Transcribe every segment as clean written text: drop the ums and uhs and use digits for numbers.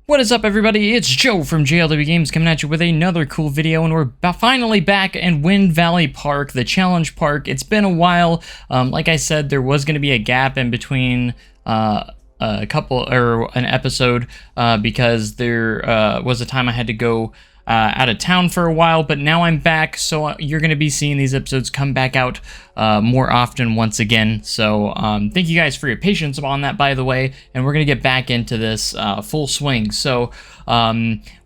What is up, everybody? It's Joe from JLW Games coming at you with another cool video, and we're finally back in Wind Valley Park, the challenge park. It's been a while. Like I said, there was going to be a gap in between an episode because there was a time I had to go out of town for a while, but now I'm back, so you're going to be seeing these episodes come back out more often once again. So thank you guys for your patience on that, by the way, and we're going to get back into this full swing. So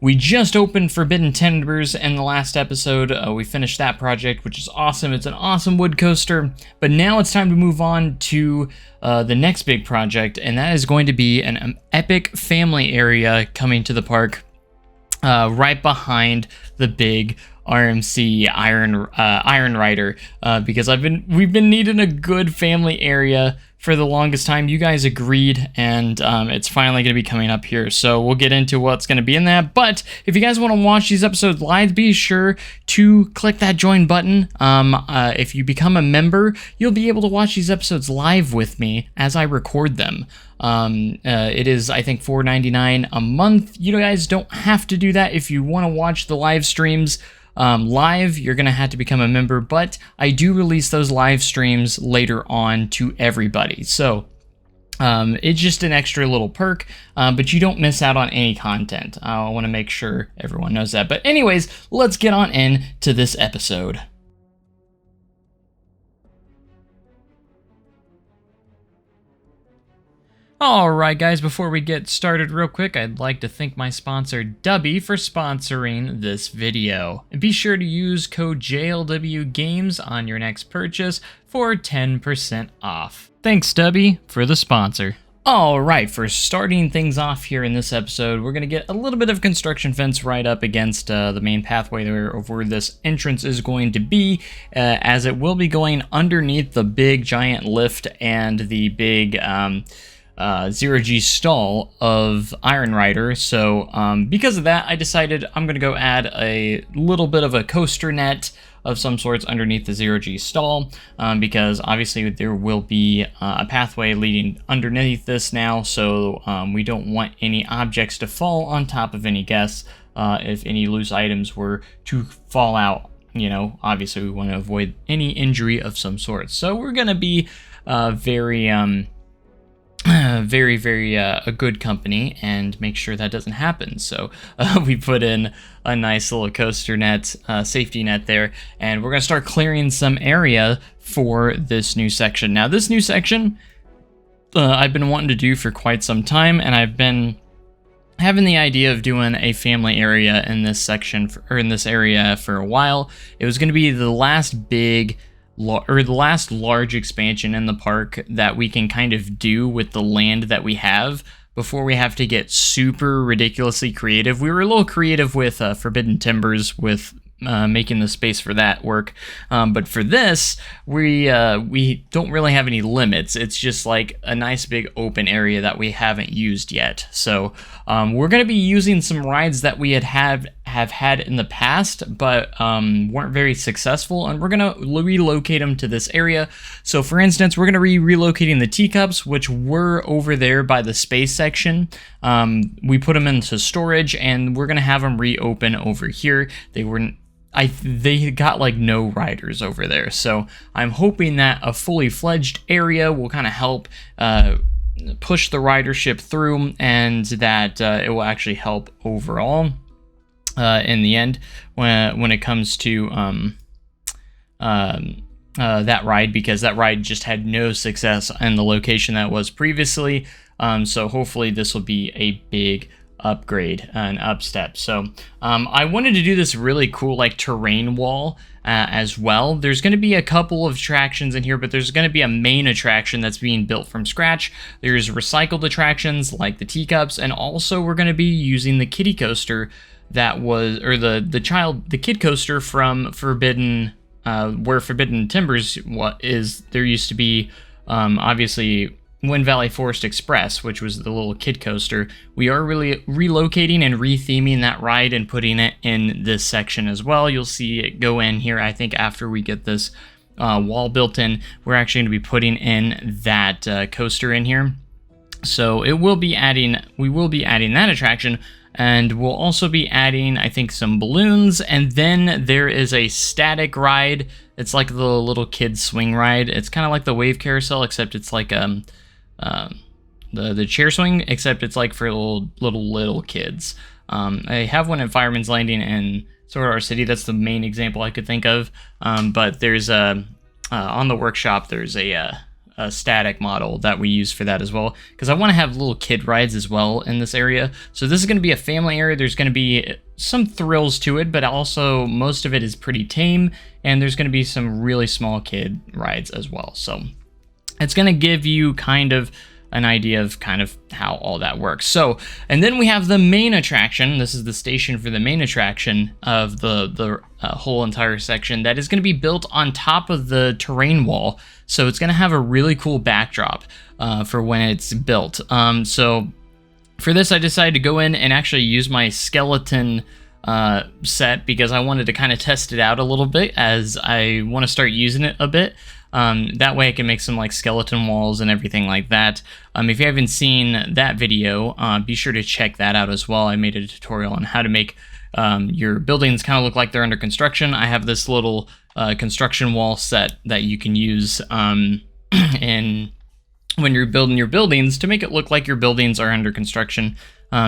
we just opened Forbidden Timbers in the last episode. We finished that project, which is awesome. It's an awesome wood coaster, but now it's time to move on to the next big project, and that is going to be an epic family area coming to the park. Right behind the big RMC Iron Rider, because we've been needing a good family area for the longest time. You guys agreed, and it's finally going to be coming up here. So we'll get into what's going to be in that. But if you guys want to watch these episodes live, be sure to click that join button. If you become a member, you'll be able to watch these episodes live with me as I record them. It is, I think, $4.99 a month. You guys don't have to do that. If you want to watch the live streams live, you're going to have to become a member, but I do release those live streams later on to everybody. So it's just an extra little perk, but you don't miss out on any content. I want to make sure everyone knows that. But anyways, let's get on into this episode. Alright guys, before we get started real quick, I'd like to thank my sponsor Dubby for sponsoring this video. And be sure to use code JLW Games on your next purchase for 10% off. Thanks Dubby for the sponsor. Alright, for starting things off here in this episode, we're going to get a little bit of construction fence right up against the main pathway there of where this entrance is going to be, as it will be going underneath the big giant lift and the big zero-G stall of Iron Rider. So because of that, I decided I'm going to go add a little bit of a coaster net of some sorts underneath the zero-G stall, because obviously there will be a pathway leading underneath this now, so we don't want any objects to fall on top of any guests. If any loose items were to fall out, you know, obviously we want to avoid any injury of some sort. So we're going to be very a good company and make sure that doesn't happen. So we put in a nice little coaster net, safety net there, and we're gonna start clearing some area for this new section. Now this new section I've been wanting to do for quite some time, and I've been having the idea of doing a family area in this section or in this area for a while. It was going to be the last large expansion in the park that we can kind of do with the land that we have before we have to get super ridiculously creative. We were a little creative with Forbidden Timbers, with making the space for that work, but for this we don't really have any limits. It's just like a nice big open area that we haven't used yet. So we're going to be using some rides that we have had in the past, but weren't very successful, and we're going to relocate them to this area. So for instance, we're going to be relocating the teacups, which were over there by the space section. We put them into storage, and we're going to have them reopen over here. They got like no riders over there, so I'm hoping that a fully fledged area will kind of help push the ridership through, and that it will actually help overall in the end when it comes to that ride, because that ride just had no success in the location that it was previously. So hopefully this will be a big upgrade, an upstep. So I wanted to do this really cool like terrain wall as well. There's going to be a couple of attractions in here, but there's going to be a main attraction that's being built from scratch. There's recycled attractions like the teacups, and also we're going to be using the kiddie coaster that was, or the kid coaster from Forbidden, where Forbidden Timbers is. There used to be obviously Wind Valley Forest Express, which was the little kid coaster. We are really relocating and retheming that ride and putting it in this section as well. You'll see it go in here, I think, after we get this wall built in. We're actually going to be putting in that coaster in here. So it will be adding, we will be adding that attraction, and we'll also be adding, I think, some balloons, and then there is a static ride. It's like the little kid swing ride. It's kind of like the wave carousel, except it's like the chair swing, except it's like for little kids. I have one at Fireman's Landing and Sword Art City. That's the main example I could think of. But there's on the workshop, there's a static model that we use for that as well, because I want to have little kid rides as well in this area. So this is going to be a family area. There's going to be some thrills to it, but also most of it is pretty tame, and there's going to be some really small kid rides as well. So it's going to give you kind of an idea of kind of how all that works. So, and then we have the main attraction. This is the station for the main attraction of the whole entire section that is going to be built on top of the terrain wall. So it's going to have a really cool backdrop for when it's built. So for this, I decided to go in and actually use my skeleton set, because I wanted to kind of test it out a little bit, as I want to start using it a bit. That way I can make some like skeleton walls and everything like that. If you haven't seen that video, be sure to check that out as well. I made a tutorial on how to make your buildings kind of look like they're under construction. I have this little construction wall set that you can use and when you're building your buildings to make it look like your buildings are under construction.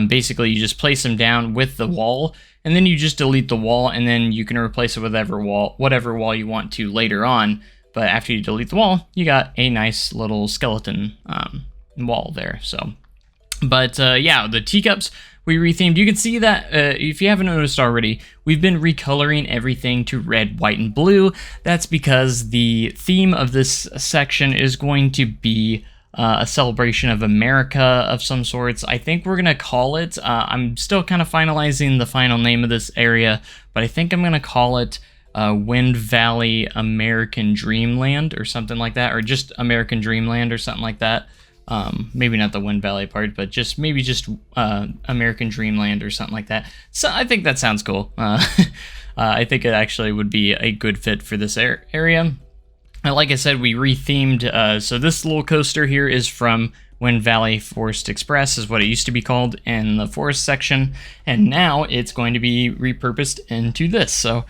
Basically, you just place them down with the wall, and then you just delete the wall, and then you can replace it with whatever wall you want to later on. But after you delete the wall, you got a nice little skeleton wall there. So, but yeah, the teacups we rethemed. You can see that if you haven't noticed already, we've been recoloring everything to red, white, and blue. That's because the theme of this section is going to be a celebration of America of some sorts. I think we're gonna call it, I'm still kind of finalizing the final name of this area, but I think I'm gonna call it Wind Valley American Dreamland or something like that, or just American Dreamland or something like that. Maybe not the Wind Valley part, but maybe just American Dreamland or something like that. So I think that sounds cool. I think it actually would be a good fit for this area. And like I said, we rethemed, so this little coaster here is from Wind Valley Forest Express, is what it used to be called in the forest section, and now it's going to be repurposed into this. So,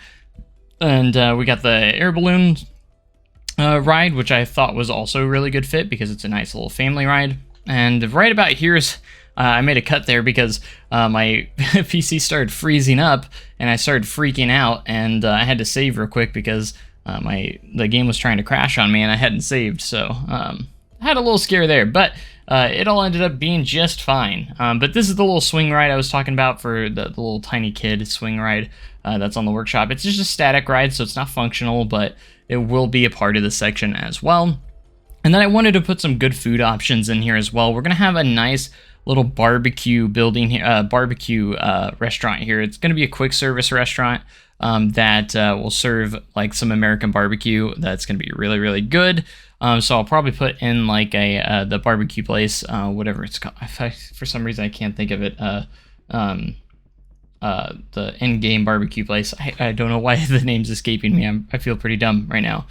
and we got the air balloon ride, which I thought was also a really good fit because it's a nice little family ride. And right about here is, I made a cut there because my PC started freezing up and I started freaking out, and I had to save real quick because the game was trying to crash on me and I hadn't saved, so I had a little scare there, but it all ended up being just fine. But this is the little swing ride I was talking about for the little tiny kid swing ride that's on the workshop. It's just a static ride, so it's not functional, but it will be a part of the section as well. And then I wanted to put some good food options in here as well. We're gonna have a nice little barbecue building here, restaurant here. It's gonna be a quick service restaurant that will serve like some American barbecue. That's going to be really, really good. So I'll probably put in like the barbecue place, whatever it's called. For some reason I can't think of it. The in-game barbecue place. I don't know why the name's escaping me. I feel pretty dumb right now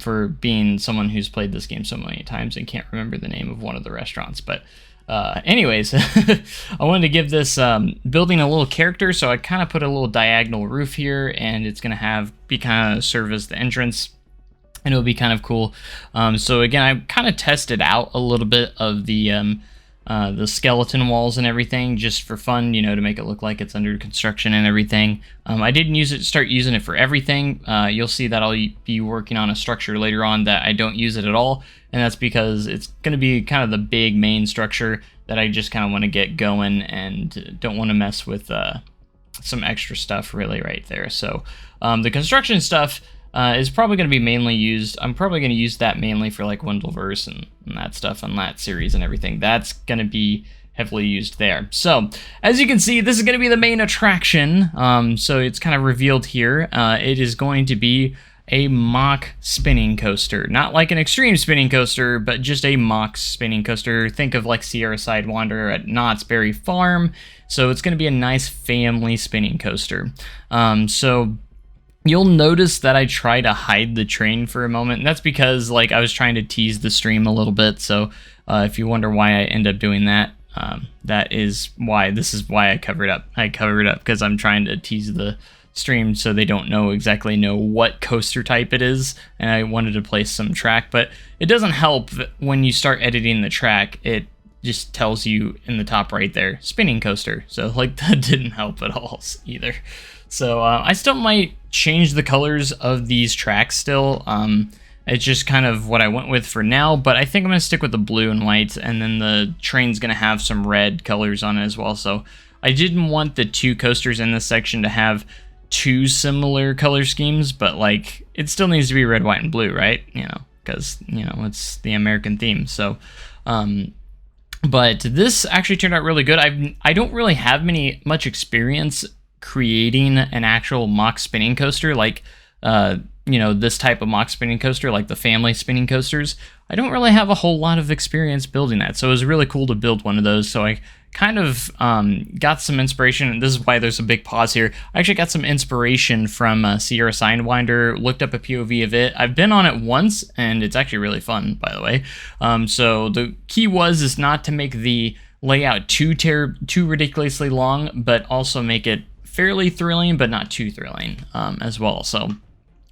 for being someone who's played this game so many times and can't remember the name of one of the restaurants. But anyways, I wanted to give this building a little character, so I kind of put a little diagonal roof here, and it's going to be kind of serve as the entrance, and it'll be kind of cool. So again, I kind of tested out a little bit of the skeleton walls and everything just for fun, you know, to make it look like it's under construction and everything. I didn't start using it for everything. You'll see that I'll be working on a structure later on that I don't use it at all, and that's because it's going to be kind of the big main structure that I just kind of want to get going and don't want to mess with some extra stuff really right there. So the construction stuff is probably going to be mainly used. I'm probably going to use that mainly for like Windleverse and that stuff on that series and everything. That's going to be heavily used there. So as you can see, this is going to be the main attraction. So it's kind of revealed here. It is going to be a mock spinning coaster, not like an extreme spinning coaster, but just a mock spinning coaster. Think of like Sierra Sidewinder at Knott's Berry Farm. So it's going to be a nice family spinning coaster. So You'll notice that I try to hide the train for a moment, and that's because like I was trying to tease the stream a little bit. So if you wonder why I end up doing that, that is why. This is why I cover it up. I cover it up because I'm trying to tease the stream so they don't exactly know what coaster type it is, and I wanted to place some track, but it doesn't help when you start editing the track. It just tells you in the top right there, spinning coaster. So like that didn't help at all either. So I still might change the colors of these tracks still. It's just kind of what I went with for now, but I think I'm going to stick with the blue and white, and then the train's going to have some red colors on it as well. So I didn't want the two coasters in this section to have two similar color schemes, but like it still needs to be red, white, and blue, right? Because it's the American theme. So but this actually turned out really good. I don't really have much experience creating an actual mock spinning coaster, like this type of mock spinning coaster, like the family spinning coasters. I don't really have a whole lot of experience building that, so it was really cool to build one of those. So I kind of got some inspiration, and this is why there's a big pause here. I actually got some inspiration from Sierra Sidewinder, looked up a POV of it. I've been on it once, and it's actually really fun, by the way. So the key is not to make the layout too ridiculously long, but also make it fairly thrilling, but not too thrilling as well. So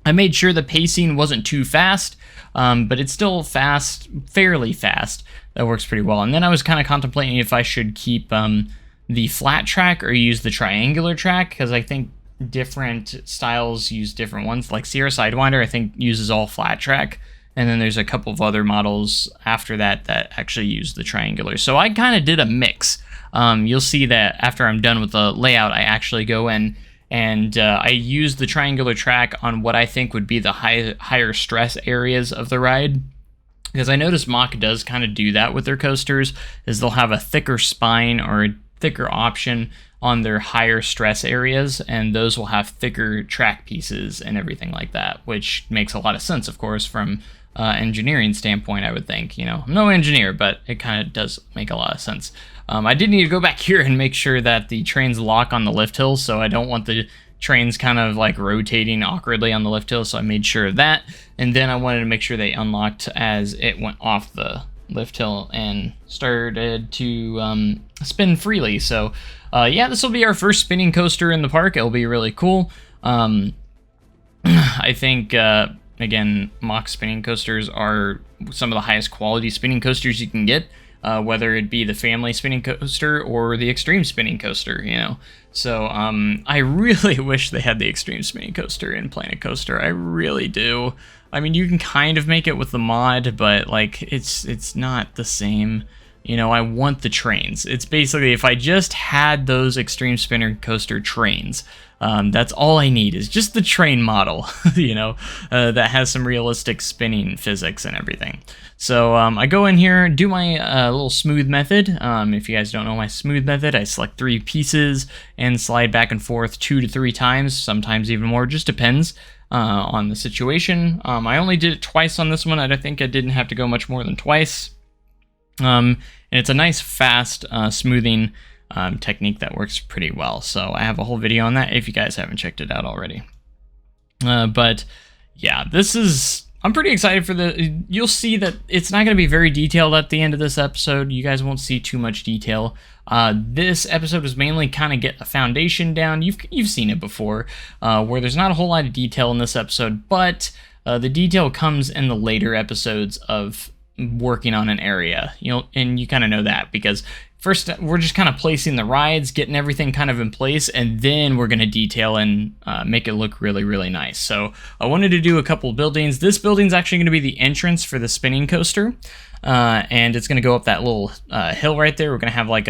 I made sure the pacing wasn't too fast, but it's still fairly fast. That works pretty well. And then I was kind of contemplating if I should keep the flat track or use the triangular track, because I think different styles use different ones. Like Sierra Sidewinder, I think, uses all flat track. And then there's a couple of other models after that actually use the triangular. So I kind of did a mix. You'll see that after I'm done with the layout, I actually go in and I use the triangular track on what I think would be the higher stress areas of the ride. Because I noticed Mack does kind of do that with their coasters, is they'll have a thicker spine or a thicker option on their higher stress areas, and those will have thicker track pieces and everything like that, which makes a lot of sense, of course, from engineering standpoint, I would think. I'm no engineer, but it kind of does make a lot of sense. I did need to go back here and make sure that the trains lock on the lift hill, so I don't want the trains kind of like rotating awkwardly on the lift hill, so I made sure of that. And then I wanted to make sure they unlocked as it went off the lift hill and started to spin freely. So yeah, this will be our first spinning coaster in the park. It'll be really cool. I think again, Mack spinning coasters are some of the highest quality spinning coasters you can get, whether it be the family spinning coaster or the extreme spinning coaster, So I really wish they had the extreme spinning coaster in Planet Coaster. I really do. I mean, you can kind of make it with the mod, but like it's not the same. I want the trains. It's basically, if I just had those extreme spinner coaster trains, that's all I need, is just the train model, that has some realistic spinning physics and everything. So I go in here, do my little smooth method. If you guys don't know my smooth method, I select 3 pieces and slide back and forth 2 to 3 times, sometimes even more, just depends on the situation. I only did it twice on this one. I think I didn't have to go much more than twice. And it's a nice, fast smoothing technique that works pretty well. So I have a whole video on that if you guys haven't checked it out already. But yeah, I'm pretty excited for you'll see that it's not going to be very detailed at the end of this episode. You guys won't see too much detail. This episode was mainly kind of get a foundation down. You've seen it before, where there's not a whole lot of detail in this episode, but the detail comes in the later episodes of working on an area, and you kind of know that because first we're just kind of placing the rides, getting everything kind of in place, and then we're going to detail and make it look really, really nice. So I wanted to do a couple of buildings. This building's actually going to be the entrance for the spinning coaster, and it's going to go up that little hill right there. We're going to have like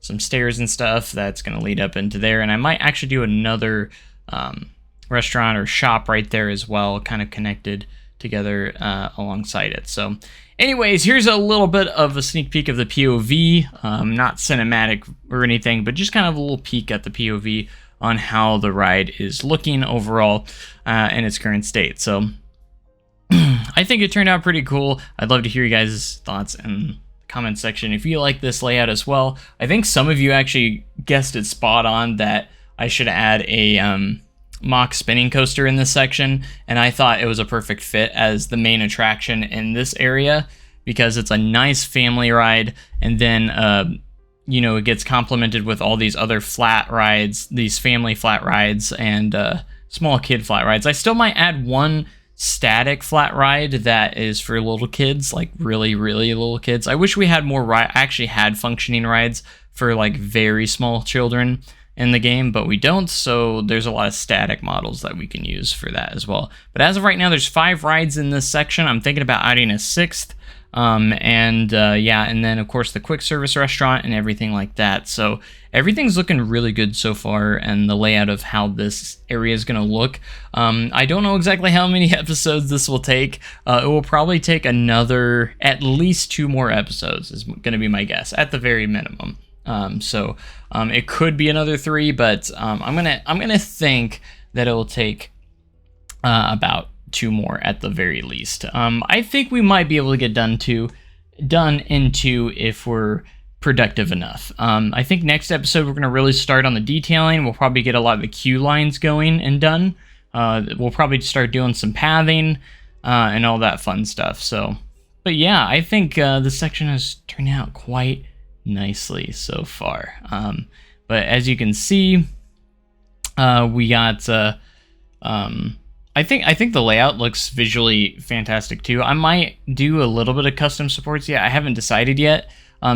some stairs and stuff that's going to lead up into there, and I might actually do another restaurant or shop right there as well, kind of connected together alongside it. So anyways, here's a little bit of a sneak peek of the POV, not cinematic or anything, but just kind of a little peek at the POV on how the ride is looking overall in its current state. So I think it turned out pretty cool. I'd love to hear you guys' thoughts in the comment section if you like this layout as well. I think some of you actually guessed it spot on that I should add a Mock spinning coaster in this section, and I thought it was a perfect fit as the main attraction in this area because it's a nice family ride, and then you know, it gets complemented with all these other flat rides, these family flat rides and small kid flat rides. I still might add one static flat ride that is for little kids, like really little kids. I wish we had more actually had functioning rides for like very small children in the game, but we don't, so there's a lot of static models that we can use for that as well. But as of right now, there's 5 rides in this section. I'm thinking about adding a 6th, yeah, and then of course the quick service restaurant and everything like that. So everything's looking really good so far, and the layout of how this area is going to look. I don't know exactly how many episodes this will take. It will probably take another, at least 2 more episodes is going to be my guess, at the very minimum. It could be another 3, but I'm gonna think that it will take about 2 more at the very least. I think we might be able to get done in 2 if we're productive enough. I think next episode we're gonna really start on the detailing. We'll probably get a lot of the queue lines going and done. We'll probably start doing some pathing and all that fun stuff. So, but yeah, I think this section has turned out quite nicely so far. But as you can see, we got I think the layout looks visually fantastic too. I might do a little bit of custom supports. Yeah, I haven't decided yet.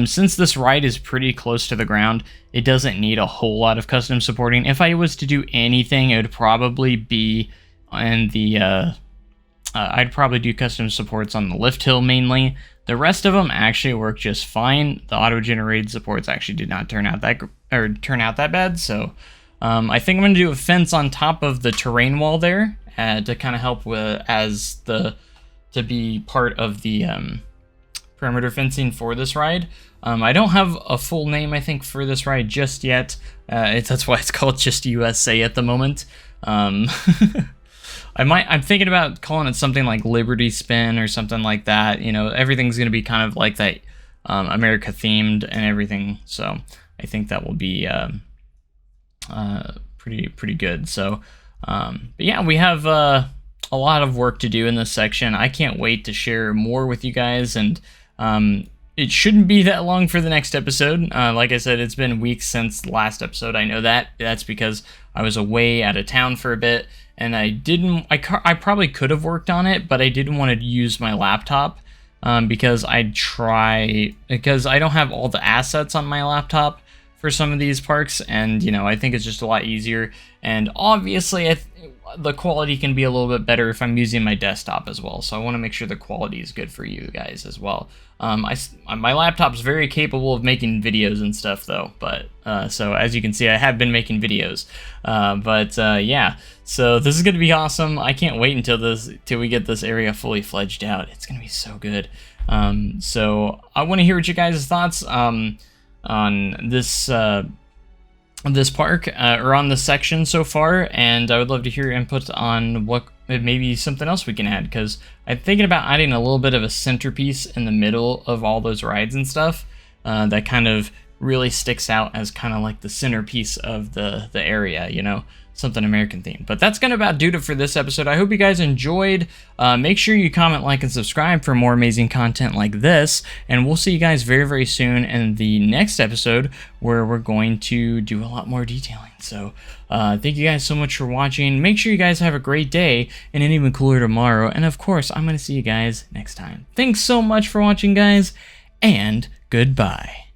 Since this ride is pretty close to the ground, it doesn't need a whole lot of custom supporting. If I was to do anything, it would probably be in the I'd probably do custom supports on the lift hill mainly. The rest of them actually work just fine. The auto-generated supports actually did not turn out that bad. So I think I'm going to do a fence on top of the terrain wall there to kind of help with to be part of the perimeter fencing for this ride. I don't have a full name, I think, for this ride just yet. That's why it's called just USA at the moment. I'm thinking about calling it something like Liberty Spin or something like that. You know, everything's going to be kind of like that America themed and everything. So I think that will be pretty good. So, but yeah, we have a lot of work to do in this section. I can't wait to share more with you guys, and it shouldn't be that long for the next episode. Like I said, it's been weeks since the last episode. I know that. That's because I was away out of town for a bit, and I probably could have worked on it, but I didn't want to use my laptop because I don't have all the assets on my laptop for some of these parks, and you know, I think it's just a lot easier, and obviously the quality can be a little bit better if I'm using my desktop as well, so I want to make sure the quality is good for you guys as well. My laptop's very capable of making videos and stuff though, but so as you can see, I have been making videos, yeah, so this is gonna be awesome. I can't wait until we get this area fully fledged out. It's gonna be so good. So I want to hear what you guys' thoughts on this park or on this section so far, and I would love to hear your input on what maybe something else we can add, because I'm thinking about adding a little bit of a centerpiece in the middle of all those rides and stuff that kind of really sticks out as kind of like the centerpiece of the area, you know, something American themed. But that's gonna about do it for this episode. I hope you guys enjoyed. Make sure you comment, like, and subscribe for more amazing content like this, and we'll see you guys very soon in the next episode, where we're going to do a lot more detailing. So thank you guys so much for watching. Make sure you guys have a great day and an even cooler tomorrow, and of course I'm gonna see you guys next time. Thanks so much for watching, guys, and goodbye.